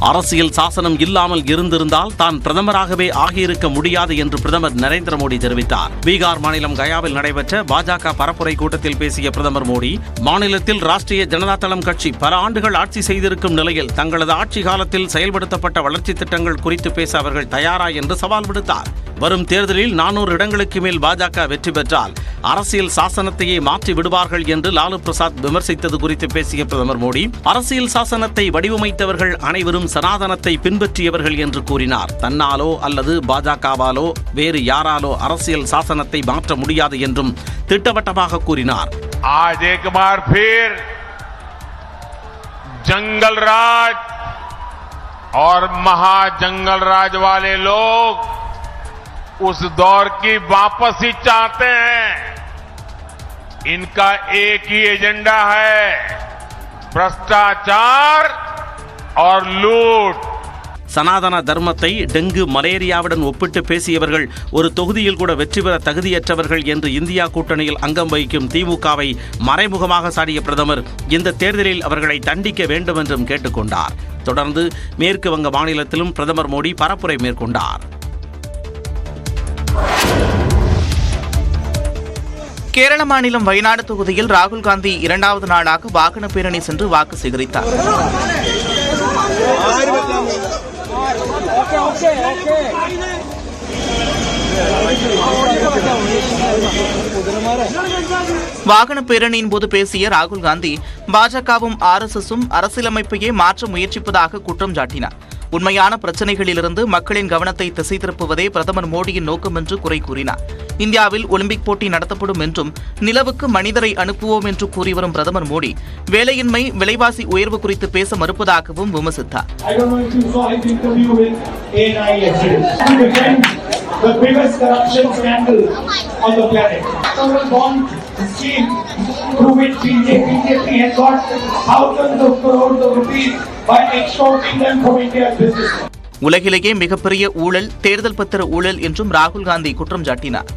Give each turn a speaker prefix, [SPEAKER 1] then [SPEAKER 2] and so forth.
[SPEAKER 1] அரசியல் சாசனம் இல்லாமல் இருந்திருந்தால் தான் பிரதமராகவே ஆகியிருக்க முடியாது என்று பிரதமர் நரேந்திர மோடி தெரிவித்தார். பீகார் மாநிலம் கயாவில் நடைபெற்ற பாஜக பரப்புரை கூட்டத்தில் பேசிய பிரதமர் மோடி, மாநிலத்தில் ராஷ்டிரிய ஜனதா தளம் கட்சி பல ஆண்டுகள் ஆட்சி செய்திருக்கும் நிலையில் தங்களது ஆட்சி காலத்தில் செயல்படுத்தப்பட்ட வளர்ச்சி திட்டங்கள் குறித்து பேச அவர்கள் தயாரா என்று சவால் விடுத்தார். வரும் தேர்தலில் 400 இடங்களுக்கு மேல் பாஜக வெற்றி பெற்றால் அரசியல் சாசனத்தையே மாற்றி விடுவார்கள் என்று லாலு பிரசாத் விமர்சித்தது குறித்து பேசிய பிரதமர் மோடி, அரசியல் சாசனத்தை வடிவமைத்தவர்கள் அனைவரும் சனாதனத்தை பின்பற்றியவர்கள் என்று கூறினார். தன்னாலோ அல்லது பாஜகவாலோ வேறு யாராலோ அரசியல் சாசனத்தை மாற்ற முடியாது என்றும் திட்டவட்டமாக கூறினார்.
[SPEAKER 2] आज एक बार फिर जंगल राज और महाजंगल राज वाले लोग उस दौर की वापसी चाहते हैं. इनका एक ही एजेंडा है, भ्रष्टाचार और लूट.
[SPEAKER 1] சனாதன தர்மத்தை டெங்கு மலேரியாவுடன் ஒப்பிட்டு பேசியவர்கள் ஒரு தொகுதியில் கூட வெற்றி பெற தகுதியற்றவர்கள் என்று இந்தியா கூட்டணியில் அங்கம் வகிக்கும் திமுகவை மறைமுகமாக சாடிய பிரதமர் இந்த தேர்தலில் அவர்களை தண்டிக்க வேண்டும் என்றும் கேட்டுக்கொண்டார். தொடர்ந்து மேற்கு வங்க மாநிலத்திலும் பிரதமர் மோடி பரப்புரை மேற்கொண்டார்.
[SPEAKER 3] கேரள மாநிலம் வயநாடு தொகுதியில் ராகுல் காந்தி 2வது நாளாக வாகன பேரணி சென்று வாக்கு சேகரித்தார். வாகன பேரணியின் போது பேசிய ராகுல் காந்தி, பாஜகவும் RSSம் அரசியலமைப்பையே மாற்ற முயற்சிப்பதாக குற்றம் சாட்டினார். உண்மையான பிரச்சினைகளிலிருந்து மக்களின் கவனத்தை திசை திருப்புவதே பிரதமர் மோடியின் நோக்கம் என்று குறை கூறினார். இந்தியாவில் ஒலிம்பிக் போட்டி நடத்தப்படும் என்றும் நிலவுக்கு மனிதரை அனுப்புவோம் என்று கூறி வரும் பிரதமர் மோடி வேலையின்மை, விலைவாசி உயர்வு குறித்து பேச மறுப்பதாகவும் விமர்சித்தார்.
[SPEAKER 4] The biggest corruption scandal on the planet. Sovereign bond scheme through which BJP had got thousands of crores of rupees by extorting them from India's business.
[SPEAKER 3] உலகிலேயே மிகப்பெரிய ஊழல் தேர்தல் பத்திர ஊழல் என்றும் ராகுல் காந்தி குற்றம் சாட்டினார்.